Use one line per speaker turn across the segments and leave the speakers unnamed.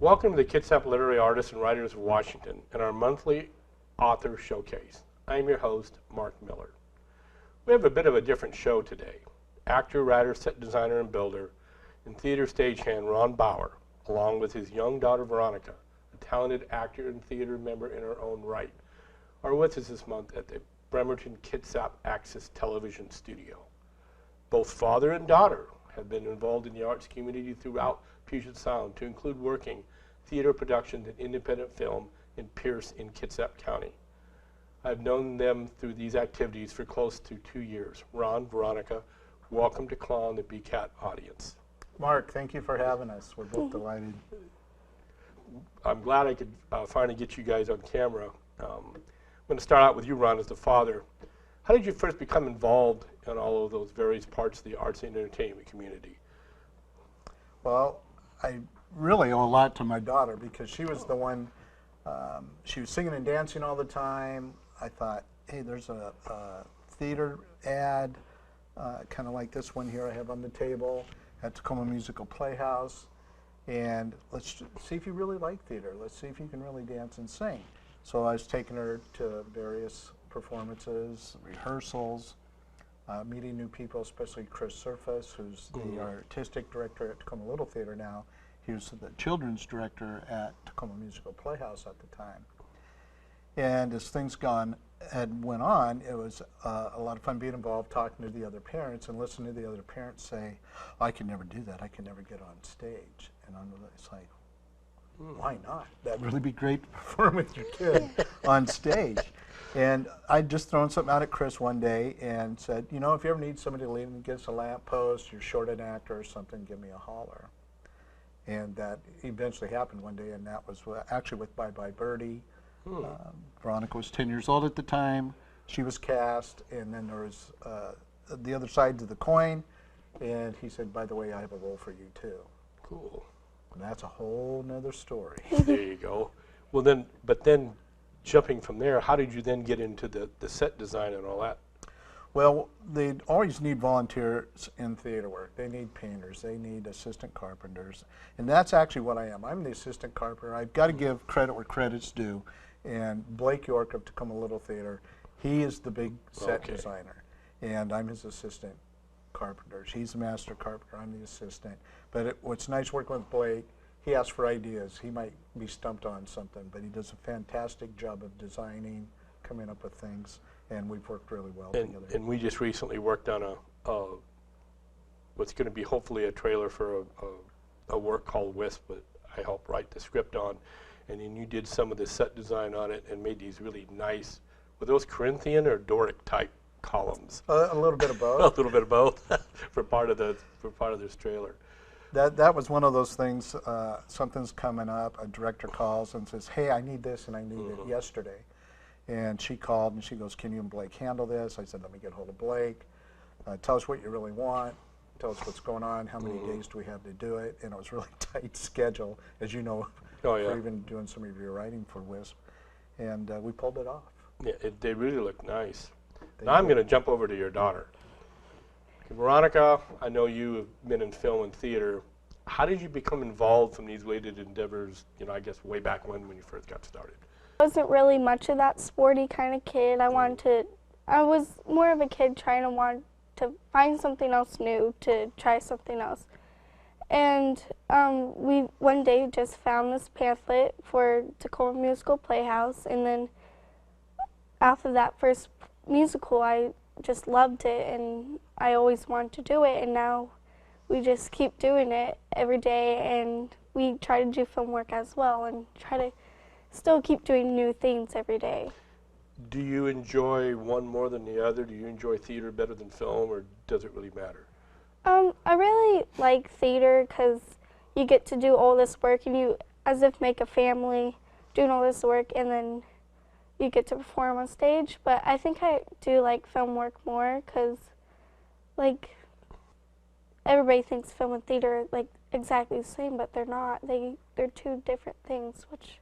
Welcome to the Kitsap Literary Artists and Writers of Washington and our monthly author showcase. I'm your host, Mark Miller. We have a bit of a different show today. Actor, writer, set designer, and builder, and theater stagehand Ron Bauer, along with his young daughter Veronica, a talented actor and theater member in her own right, are with us this month at the Bremerton Kitsap Access Television Studio. Both father and daughter have been involved in the arts community throughout Puget Sound, to include working theater productions and independent film in Pierce in Kitsap County. I've known them through these activities for close to 2 years. Ron, Veronica, welcome to Claw and the BCAT audience.
Mark, thank you for having us. We're both delighted.
I'm glad I could finally get you guys on camera. I'm going to start out with you, Ron, as the father. How did you first become involved in all of those various parts of the arts and entertainment community?
Well, I really owe a lot to my daughter because she was the one, she was singing and dancing all the time. I thought, hey, there's a theater ad, kind of like this one here I have on the table at Tacoma Musical Playhouse. And let's see if you really like theater. Let's see if you can really dance and sing. So I was taking her to various performances, rehearsals, meeting new people, especially Chris Surface, who's the artistic director at Tacoma Little Theater now. He was the children's director at Tacoma Musical Playhouse at the time. And as things went on, it was a lot of fun being involved, talking to the other parents and listening to the other parents say, oh, I can never do that, I can never get on stage. And it's like, why not? That'd really be great to perform with your kid on stage. And I'd just thrown something out at Chris one day and said, you know, if you ever need somebody to lean against a lamppost, you're short an actor or something, give me a holler. And that eventually happened one day, and that was actually with Bye Bye Birdie. Veronica was 10 years old at the time. She was cast, and then there was the other side to the coin, and he said, by the way, I have a role for you too.
Cool.
And that's a whole nother story.
There you go. Well then, but then jumping from there, how did you then get into the set design and all that?
Well, they always need volunteers in theater work. They need painters. They need assistant carpenters. And that's actually what I am. I'm the assistant carpenter. I've got to give credit where credit's due. And Blake York of Tacoma Little Theater, he is the big set designer. And I'm his assistant carpenter. He's the master carpenter. I'm the assistant. But what's nice working with Blake, he asks for ideas. He might be stumped on something, but he does a fantastic job of designing, coming up with things. And we've worked really well together.
And we just recently worked on what's going to be hopefully a trailer for a work called Wisp that I helped write the script on. And then you did some of the set design on it and made these really nice, were those Corinthian or Doric type columns?
A little bit of both.
A little bit of both for part of this trailer.
That was one of those things, something's coming up, a director calls and says, hey, I need this and I need it yesterday. And she called and she goes, can you and Blake handle this? I said, let me get hold of Blake. Tell us what you really want. Tell us what's going on. How many days do we have to do it? And it was a really tight schedule, as you know, for even doing some of your writing for Wisp. And we pulled it off.
Yeah, they really look nice. Now I'm going to jump over to your daughter. Veronica, I know you have been in film and theater. How did you become involved from these related endeavors, you know, I guess way back when you first got started?
I wasn't really much of that sporty kind of kid. I was more of a kid trying to find something else new, to try something else. And we one day just found this pamphlet for Tacoma Musical Playhouse, and then after that first musical, I just loved it, and I always wanted to do it, and now we just keep doing it every day, and we try to do film work as well, and try to still keep doing new things every day.
Do you enjoy one more than the other? Do you enjoy theater better than film, or does it really matter?
I really like theater because you get to do all this work and you as if make a family doing all this work, and then you get to perform on stage. But I think I do like film work more because, like, everybody thinks film and theater are like exactly the same, but they're not. They're two different things, which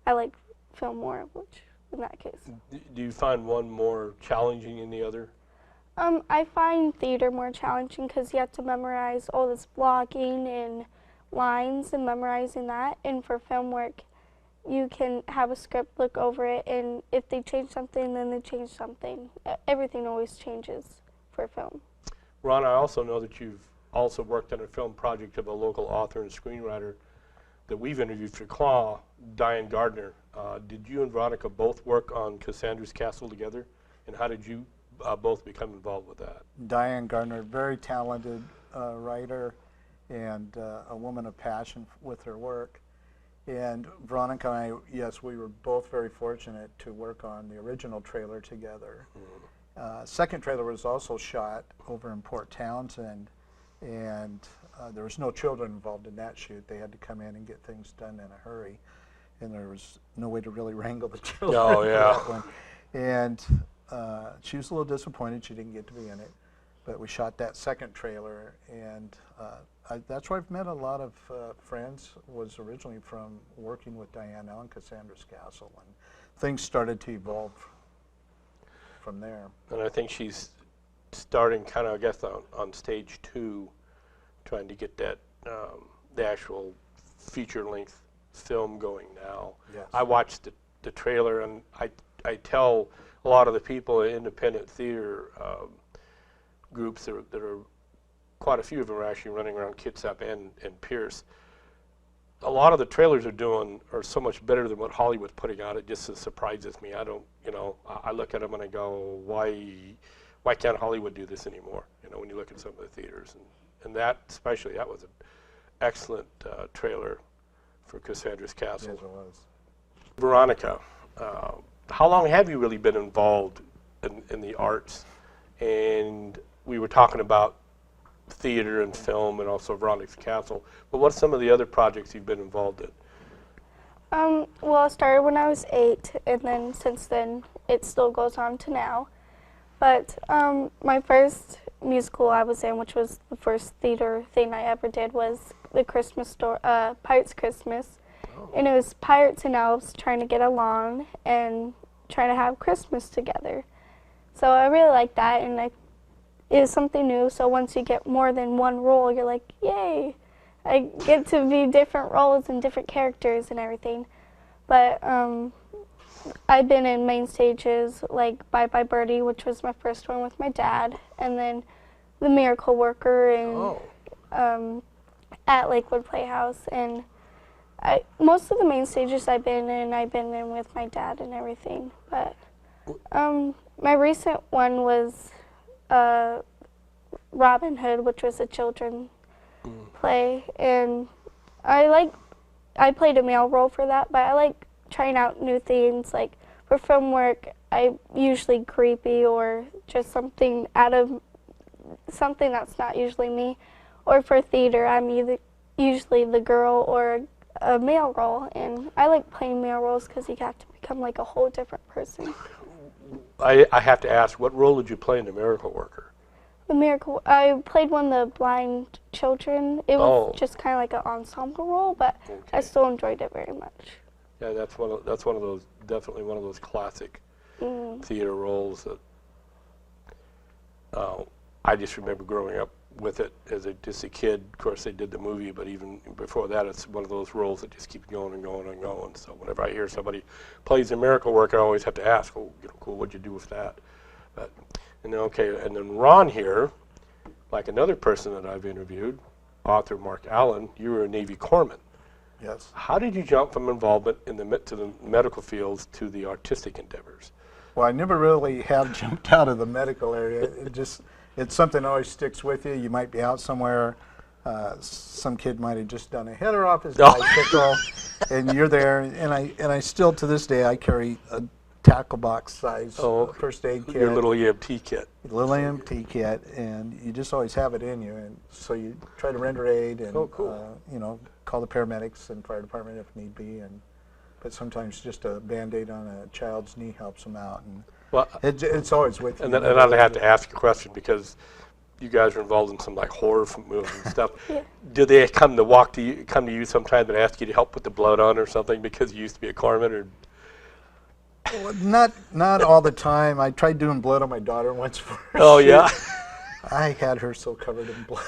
I like film more, which in that case.
Do you find one more challenging than the other?
I find theater more challenging because you have to memorize all this blocking and lines and memorizing that. And for film work, you can have a script, look over it, and if they change something, then they change something. Everything always changes for film.
Ron, I also know that you've also worked on a film project of a local author and screenwriter that we've interviewed for Claw, Diane Gardner. Did you and Veronica both work on Cassandra's Castle together? And how did you both become involved with that?
Diane Gardner, very talented writer and a woman of passion with her work. And Veronica and I, yes, we were both very fortunate to work on the original trailer together. Second trailer was also shot over in Port Townsend, and there was no children involved in that shoot. They had to come in and get things done in a hurry, and there was no way to really wrangle the children for that one. And she was a little disappointed she didn't get to be in it, but we shot that second trailer, and that's where I've met a lot of friends. Was originally from working with Diane on Cassandra's Castle, and things started to evolve from there.
And I think she's starting kind of, I guess, on stage 2, trying to get that the actual feature-length film going now.
Yes.
I watched the trailer, and I tell a lot of the people in independent theater groups that are quite a few of them are actually running around Kitsap and Pierce. A lot of the trailers are so much better than what Hollywood's putting out. It just surprises me. I don't, I look at them and I go, why can't Hollywood do this anymore? When you look at some of the theaters, and that especially, that was an excellent trailer for Cassandra's Castle.
Yes, it was.
Veronica, how long have you really been involved in the arts? And we were talking about theater and film and also Veronica's Castle, but what are some of the other projects you've been involved in?
Well, it started when I was 8, and then since then it still goes on to now. But my first musical I was in, which was the first theater thing I ever did, was the Christmas story, Pirates Christmas. Oh. And it was pirates and elves trying to get along and trying to have Christmas together. So I really liked that, and it was something new. So once you get more than one role, you're like, yay! I get to be different roles and different characters and everything. But I've been in main stages like Bye Bye Birdie, which was my first one with my dad, and then The Miracle Worker and at Lakewood Playhouse. And most of the main stages I've been in with my dad and everything. But my recent one was Robin Hood, which was a children's play, and I played a male role for that, but I like trying out new things. Like for film work, I'm usually creepy or just something that's not usually me. Or for theater, I'm usually the girl or a male role, and I like playing male roles because you have to become like a whole different person.
I have to ask, what role did you play in The Miracle Worker?
I played one of the blind children. It was just kind of like an ensemble role, but I still enjoyed it very much.
Yeah, that's one of those, definitely one of those classic theater roles that I just remember growing up with it as just a kid. Of course, they did the movie, but even before that, it's one of those roles that just keep going and going and going. So whenever I hear somebody plays a miracle worker, I always have to ask, oh, cool, what'd you do with that? But, and then Ron here, like another person that I've interviewed, author Mark Allen, you were a Navy corpsman.
Yes.
How did you jump from involvement to the medical fields to the artistic endeavors?
Well, I never really have jumped out of the medical area. It's something that always sticks with you. You might be out somewhere. Some kid might have just done a header off his bicycle, and you're there. And I still, to this day, I carry a tackle box size first aid kit.
Your little EMT kit.
Little EMT kit, and you just always have it in you. And so you try to render aid and call the paramedics and fire department if need be. But sometimes just a Band-Aid on a child's knee helps them out. And well, it's always with you.
And I have to ask a question because you guys are involved in some like horror movies and stuff. Yeah. Do they come to you sometimes and ask you to help put the blood on or something because you used to be a corpsman? Or?
Well, not all the time. I tried doing blood on my daughter once for her.
Oh, yeah?
I had her so covered in blood.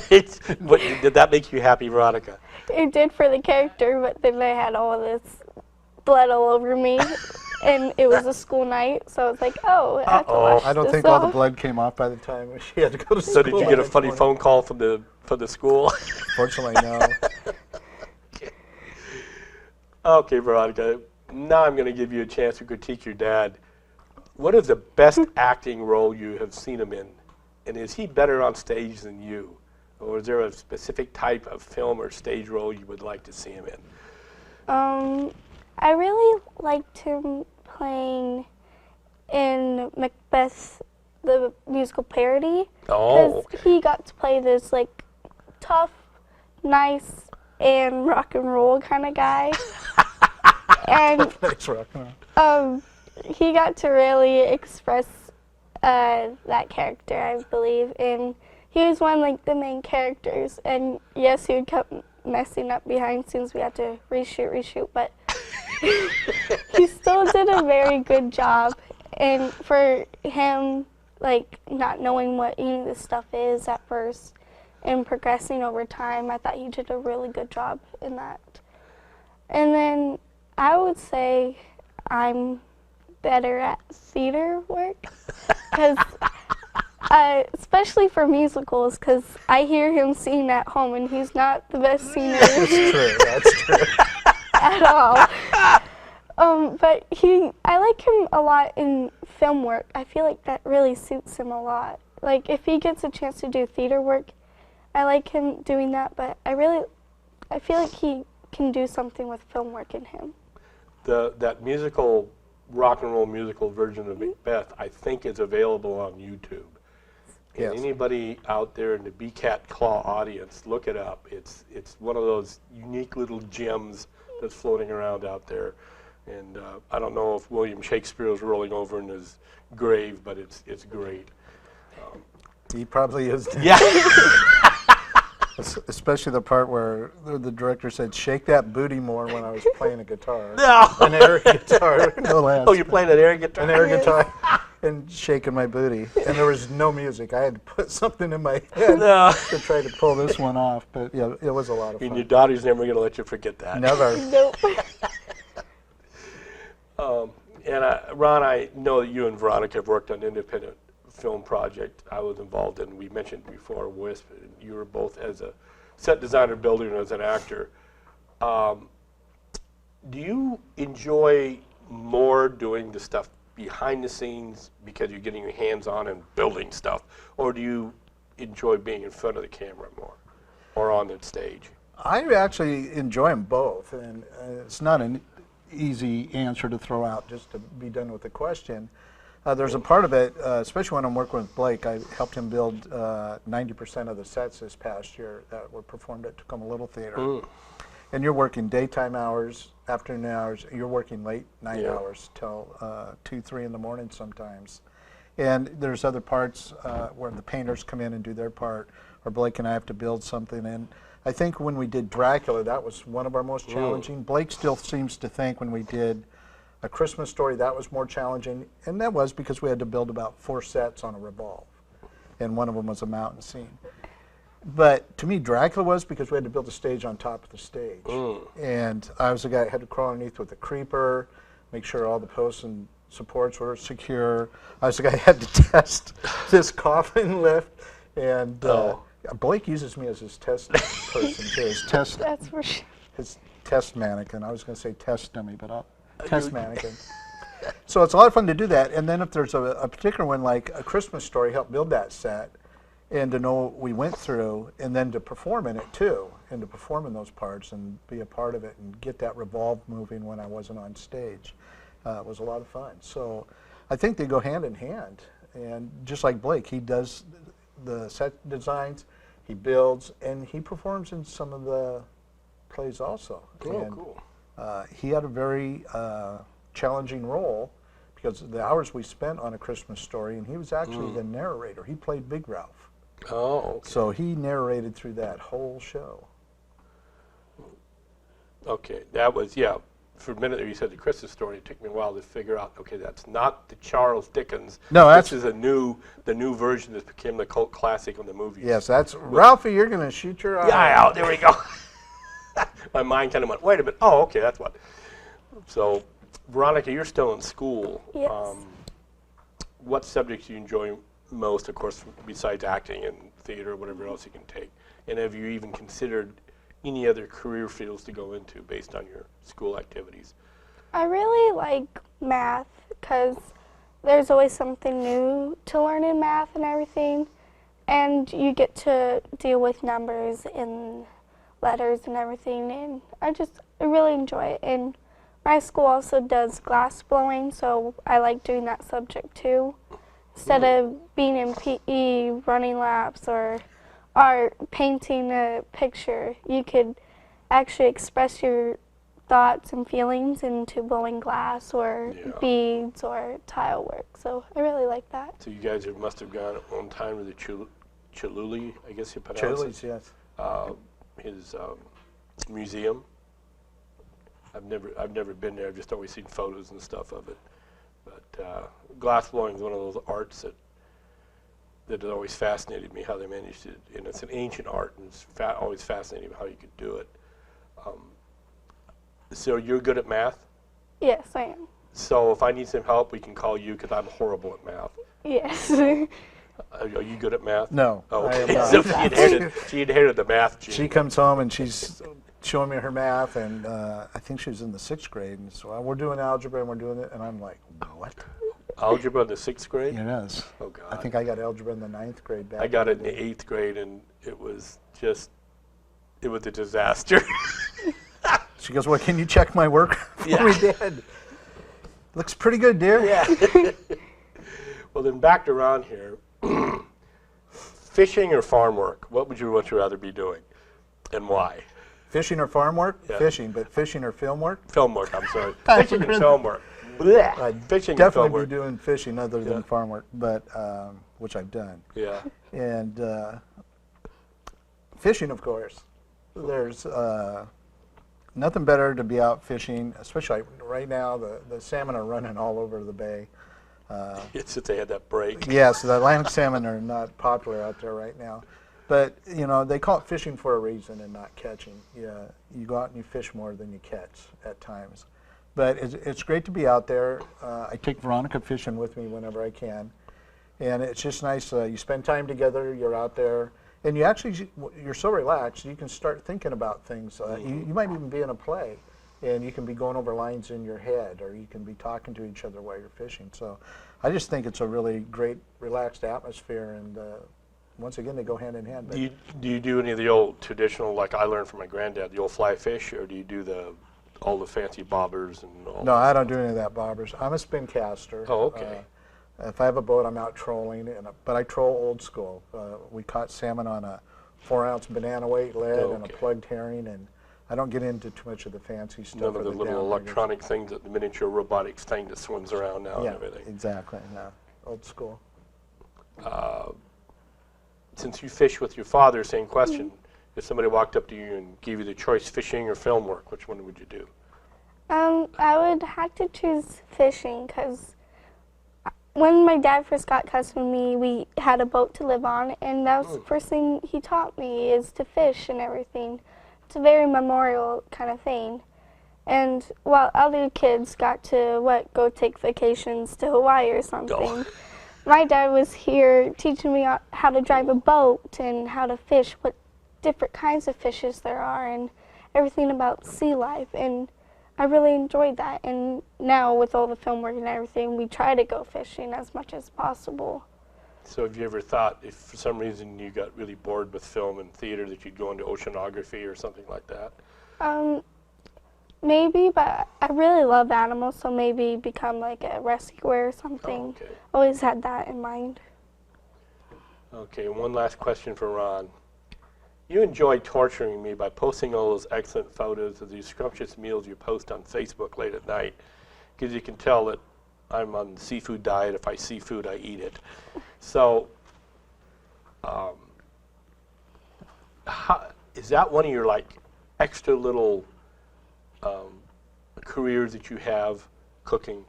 Did that make you happy, Veronica?
It did for the character, but then I had all this blood all over me, and it was a school night, so I was like, oh, I have to wash
I don't
this
think all the
off.
blood came off by the time she had to go to school.
So did you get a
that
funny
morning.
phone call from the school?
Fortunately, no.
Okay, Veronica. Now I'm going to give you a chance to critique your dad. What is the best acting role you have seen him in? And is he better on stage than you? Or is there a specific type of film or stage role you would like to see him in?
I really liked him playing in Macbeth, the musical parody.
Oh,
Because he got to play this, like, tough, nice, and rock and roll kind of guy. And
Thanks, Rock. No.
he got to really express that character, I believe. And he was one of, like, the main characters. And yes, he would kept messing up behind scenes. We had to reshoot, but he still did a very good job. And for him, like, not knowing what any of this stuff is at first and progressing over time, I thought he did a really good job in that. And then I would say I'm better at theater work, because especially for musicals, because I hear him sing at home, and he's not the best singer
That's true. That's true.
at all. But I like him a lot in film work. I feel like that really suits him a lot. Like, if he gets a chance to do theater work, I like him doing that, but I feel like he can do something with film work in him.
that musical, rock and roll musical version of Macbeth, I think is available on YouTube.
Yes.
And anybody out there in the B-Cat Claw audience, look it up. It's one of those unique little gems that's floating around out there. And I don't know if William Shakespeare is rolling over in his grave, but it's great.
He probably is.
Yeah.
Especially the part where the director said, "Shake that booty more," when I was playing a guitar.
No.
An air guitar. No less.
Oh, you're playing an air guitar?
An air guitar and shaking my booty. And there was no music. I had to put something in my head
No.
to try to pull this one off. But yeah, it was a lot of
And
fun.
your daughter's never going to let you forget that.
Never.
Nope.
And Ron, I know that you and Veronica have worked on independent film project I was involved in. We mentioned before WISP. You were both as a set designer, builder, and as an actor. Do you enjoy more doing the stuff behind the scenes because you're getting your hands on and building stuff, or do you enjoy being in front of the camera more, or on the stage?
I actually enjoy them both, and it's not an easy answer to throw out just to be done with the question. There's a part of it, especially when I'm working with Blake, I helped him build 90% of the sets this past year that were performed at Tacoma Little Theater.
Mm.
And you're working daytime hours, afternoon hours, you're working late night
Yeah.
hours till 2, 3 in the morning sometimes. And there's other parts where the painters come in and do their part, or Blake and I have to build something. And I think when we did Dracula, that was one of our most challenging. Blake still seems to think when we did A Christmas Story, that was more challenging. And that was because we had to build about 4 sets on a revolve. And one of them was a mountain scene. But to me, Dracula was because we had to build a stage on top of the stage. And I was the guy that had to crawl underneath with a creeper, make sure all the posts and supports were secure. I was the guy that had to test this coffin lift. And Blake uses me as his test person, too.
That's for sure.
His test mannequin. I was going to say test dummy, but test mannequin. So it's a lot of fun to do that. And then if there's a particular one, like A Christmas Story, help build that set, and to know what we went through, and then to perform in it too, and to perform in those parts and be a part of it and get that revolve moving when I wasn't on stage was a lot of fun. So I think they go hand in hand. And just like Blake, he does the set designs, he builds, and he performs in some of the plays also.
Cool.
He had a very challenging role because of the hours we spent on A Christmas Story, and he was actually the narrator. He played Big Ralph.
Oh, okay.
So he narrated through that whole show.
Okay, that was, for a minute there you said the Christmas story. It took me a while to figure out, okay, that's not the Charles Dickens.
No, that's-
This is the new version that became the cult classic on the movies.
Yes, that's Ralphie. You're going to shoot your eye.
Yeah, there we go. My mind kind of went, wait a minute. Oh, okay, that's what. So, Veronica, you're still in school.
Yes.
What subjects do you enjoy most, of course, besides acting and theater, whatever else you can take? And have you even considered any other career fields to go into based on your school activities?
I really like math because there's always something new to learn in math and everything. And you get to deal with numbers and letters and everything. And I really enjoy it. And my school also does glass blowing, so I like doing that subject too. Instead of being in PE, running laps, or painting a picture, you could actually express your thoughts and feelings into blowing glass or beads or tile work. So I really like that.
So you guys must have gone at one time to the Choluli, I guess you pronounce it.
Chili's, yes.
His museum. I've never been there. I've just always seen photos and stuff of it. But glass blowing is one of those arts that has always fascinated me, how they managed it. And it's an ancient art, and it's always fascinating how you could do it. So you're good at math?
Yes, I am.
So if I need some help, we can call you because I'm horrible at math.
Yes.
Are you good at math?
No,
Oh,
I am
okay.
not.
So she inherited the math gene.
She comes home and she's showing me her math, and I think she was in the 6th grade, and so we're doing algebra and we're doing it, and I'm like, what?
Algebra in the 6th grade?
It is.
Oh, God.
I think I got algebra in the 9th grade back.
I got it in the 8th grade, and it was a disaster.
She goes, well, can you check my work for me, Dad? Looks pretty good, dear.
Yeah. Well, then back to Ron here. Fishing or farm work? What would you rather be doing, and why?
Fishing or farm work?
Yeah.
Fishing, but fishing or film work?
Film work, I'm sorry. Fishing and film work. Blech.
I'd
Fishing and film
definitely
work.
be doing fishing other than
Yeah.
farm work, but which I've done.
Yeah.
And fishing, of course. There's nothing better to be out fishing, especially right now. The salmon are running all over the bay.
It's that they had that break.
Yes, the Atlantic salmon are not popular out there right now. But, you know, they call it fishing for a reason and not catching. Yeah, you go out and you fish more than you catch at times. But it's great to be out there. I take Veronica fishing with me whenever I can. And it's just nice. You spend time together, you're out there. And you're so relaxed, you can start thinking about things. You might even be in a play, and you can be going over lines in your head, or you can be talking to each other while you're fishing. So I just think it's a really great, relaxed atmosphere, and once again, they go hand in hand.
Do you do any of the old traditional, like I learned from my granddad, the old fly fish, or do you do all the fancy bobbers and all?
No, I don't do any of that bobbers. I'm a spin caster.
Oh, okay.
If I have a boat, I'm out trolling, but I troll old school. We caught salmon on a 4-ounce banana weight lead and a plugged herring, and I don't get into too much of the fancy stuff.
None of the little electronic things, the miniature robotics thing that swims around now and everything.
Exactly. No, old school.
Since you fish with your father, same question. If somebody walked up to you and gave you the choice, fishing or film work, which one would you do?
I would have to choose fishing because when my dad first got custody of me, we had a boat to live on, and that was the first thing he taught me is to fish and everything. It's a very memorial kind of thing. And while other kids got to go take vacations to Hawaii or something, my dad was here teaching me how to drive a boat and how to fish, what different kinds of fishes there are, and everything about sea life. And I really enjoyed that. And now with all the film work and everything, we try to go fishing as much as possible.
So have you ever thought, if for some reason you got really bored with film and theater, that you'd go into oceanography or something like that?
Maybe, but I really love animals, so maybe become like a rescuer or something.
Oh, okay.
Always had that in mind.
Okay, one last question for Ron. You enjoy torturing me by posting all those excellent photos of these scrumptious meals you post on Facebook late at night, because you can tell that I'm on the seafood diet. If I see food, I eat it. So, is that one of your extra little careers that you have cooking?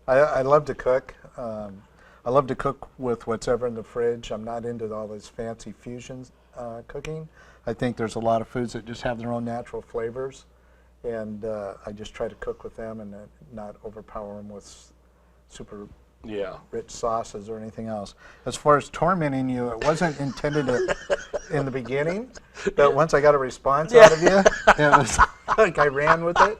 I love to cook. I love to cook with what's ever in the fridge. I'm not into all this fancy fusion cooking. I think there's a lot of foods that just have their own natural flavors, and I just try to cook with them and not overpower them with super rich sauces or anything else. As far as tormenting you, it wasn't intended in the beginning, but once I got a response out of you, it was like I ran with it.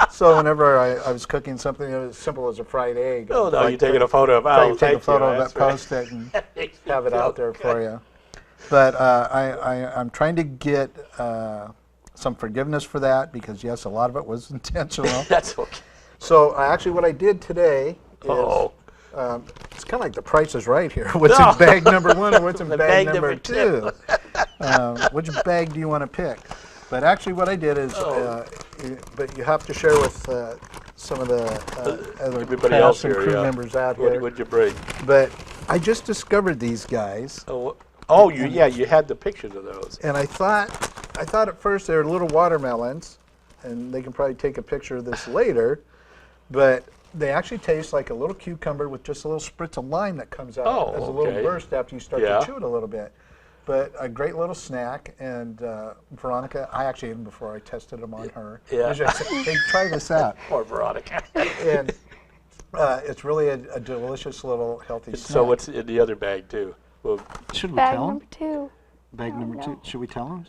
So whenever I was cooking something as simple as a fried egg,
Oh, no, you're taking a photo of it.
take a photo of it, post it, and have it out there for you. But I'm trying to get some forgiveness for that because, yes, a lot of it was intentional.
That's okay.
So actually what I did today is, it's kind of like the Price is Right here. What's in bag number 1 and what's in bag number 2? Which bag do you want to pick? But actually what I did is, but you have to share with some of the other cast and crew members out here.
What'd you bring?
But I just discovered these guys.
You had the pictures of those.
And I thought at first they were little watermelons, and they can probably take a picture of this later, but they actually taste like a little cucumber with just a little spritz of lime that comes out as a little burst after you start to chew it a little bit. But a great little snack, and Veronica, I actually ate them before I tested them on her.
Yeah.
Hey, try this out.
Poor Veronica.
And it's really a delicious little healthy snack.
So what's in the other bag too? Well,
should we
Bag
tell
number
them?
2.
Bag number 2. Should we tell them?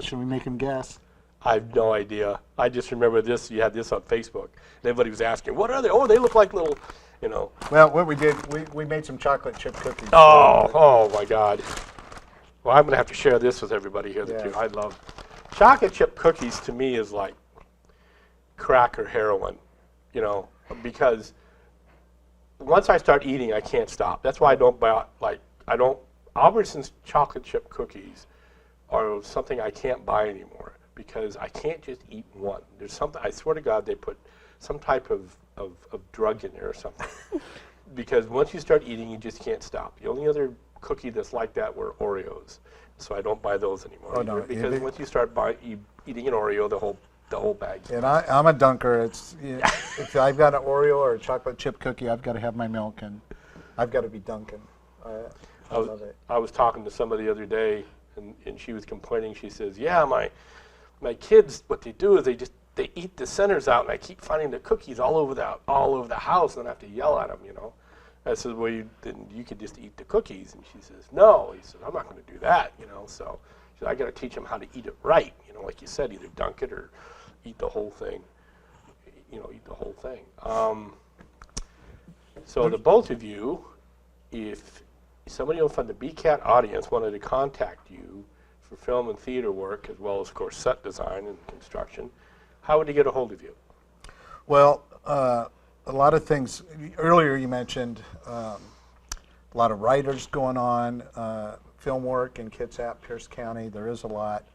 Should we make them guess?
I have no idea. I just remember this. You had this on Facebook. And everybody was asking, "What are they?" Oh, they look like little,
Well, what we did, we made some chocolate chip cookies.
Oh my God. Well, I'm going to have to share this with everybody here too. I love chocolate chip cookies. To me, is like crack or heroin, because once I start eating, I can't stop. That's why I don't buy Albertsons chocolate chip cookies are something I can't buy anymore because I can't just eat one. There's something, I swear to God, they put some type of drug in there or something. Because once you start eating, you just can't stop. The only other cookie that's like that were Oreos. So I don't buy those anymore either, because once you start eating an Oreo, the whole bag.
And I'm a dunker. If I've got an Oreo or a chocolate chip cookie, I've got to have my milk, and I've got to be dunking. I love it.
I was talking to somebody the other day, and she was complaining. She says, "Yeah, my kids, what they do is they eat the centers out, and I keep finding the cookies all over the house, and I have to yell at them, I said, "Well, then you could just eat the cookies." And she says, "No." He said, "I'm not going to do that, So she said, I got to teach them how to eat it right, like you said, either dunk it or eat the whole thing, eat the whole thing." So the both of you, if somebody from the BCAT audience wanted to contact you for film and theater work, as well as, of course, set design and construction, how would they get a hold of you?
Well, a lot of things. Earlier you mentioned a lot of writers going on, film work in Kitsap, Pierce County. There is a lot.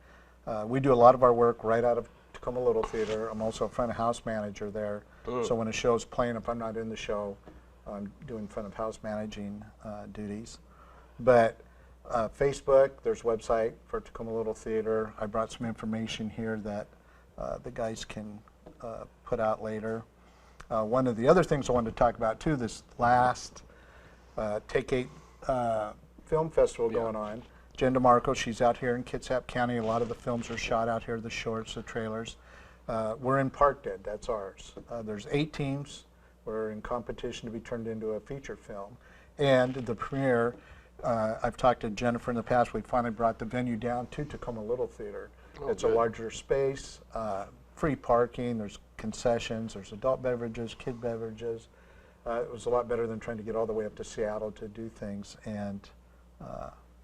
We do a lot of our work right out of Tacoma Little Theater. I'm also a front of house manager there. So when a show's playing, if I'm not in the show, I'm doing front of house managing duties. But Facebook, there's a website for Tacoma Little Theater. I brought some information here that the guys can put out later. One of the other things I wanted to talk about too, this last Take 8 film festival going on. Jen DeMarco, she's out here in Kitsap County. A lot of the films are shot out here, the shorts, the trailers. We're in Parkdead, that's ours. There's 8 teams. We're in competition to be turned into a feature film. And the premiere, I've talked to Jennifer in the past, we finally brought the venue down to Tacoma Little Theater. It's a larger space, free parking, there's concessions, there's adult beverages, kid beverages. It was a lot better than trying to get all the way up to Seattle to do things, and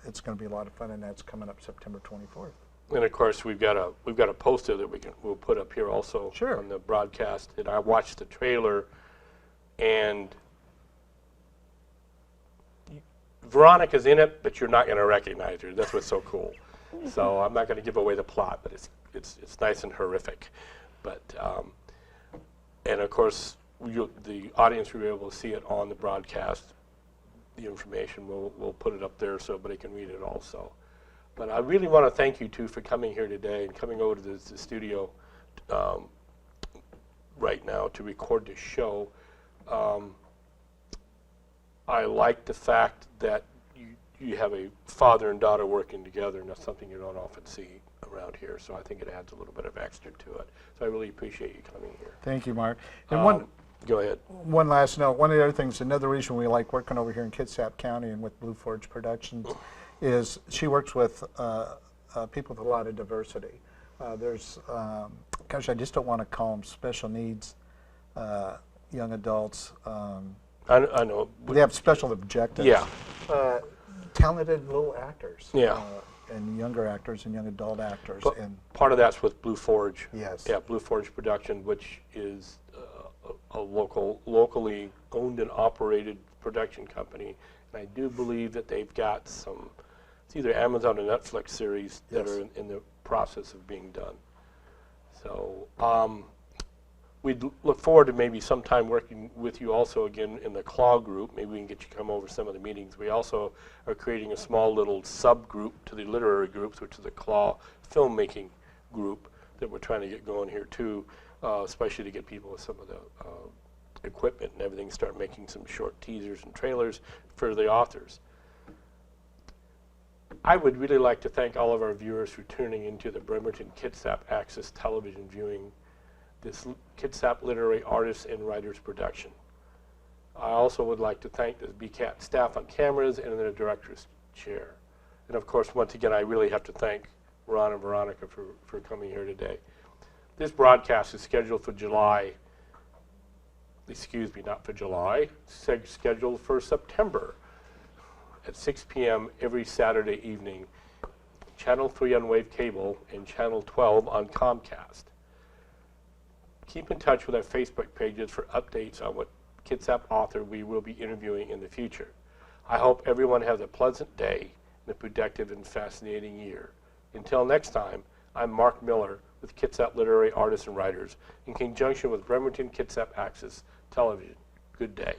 it's going to be a lot of fun, and that's coming up September 24th.
And of course, we've got a poster that we'll put up here also on the broadcast. And I watched the trailer, and Veronica's in it, but you're not going to recognize her. That's what's so cool. So I'm not going to give away the plot, but it's nice and horrific. But and of course, the audience will be able to see it on the broadcast. The information we'll put it up there so everybody can read it also. But I really want to thank you two for coming here today and coming over to the studio. right now to record this show. I like the fact that you have a father and daughter working together, and that's something you don't often see around here, so I think it adds a little bit of extra to it. So I really appreciate you coming here.
Thank you, Mark. And
Go ahead.
one last note, one of the other things, another reason we like working over here in Kitsap County and with Blue Forge Productions is she works with people with a lot of diversity. There's, gosh, I just don't want to call them special needs young adults.
I know.
They have special objectives.
Yeah.
Talented little actors.
Yeah.
And younger actors and young adult actors.
But
And
part of that's with Blue Forge.
yes.
Yeah, Blue Forge Production, which is a locally owned and operated production company. And I do believe that they've got some, it's either Amazon or Netflix series that
Yes.
are in the process of being done. So we'd look forward to maybe sometime working with you also again in the CLAW group. Maybe we can get you to come over some of the meetings. We also are creating a small little subgroup to the literary groups, which is the CLAW filmmaking group that we're trying to get going here too, especially to get people with some of the equipment and everything, start making some short teasers and trailers for the authors. I would really like to thank all of our viewers for tuning into the Bremerton Kitsap Access television viewing this Kitsap Literary Artists and Writers production. I also would like to thank the BCAT staff on cameras and the director's chair. And of course, once again, I really have to thank Ron and Veronica for coming here today. This broadcast is scheduled for July, excuse me, not for July, scheduled for September at 6 p.m. every Saturday evening, Channel 3 on Wave Cable and Channel 12 on Comcast. Keep in touch with our Facebook pages for updates on what Kitsap author we will be interviewing in the future. I hope everyone has a pleasant day and a productive and fascinating year. Until next time, I'm Mark Miller with Kitsap Literary Artists and Writers in conjunction with Bremerton Kitsap Access Television. Good day.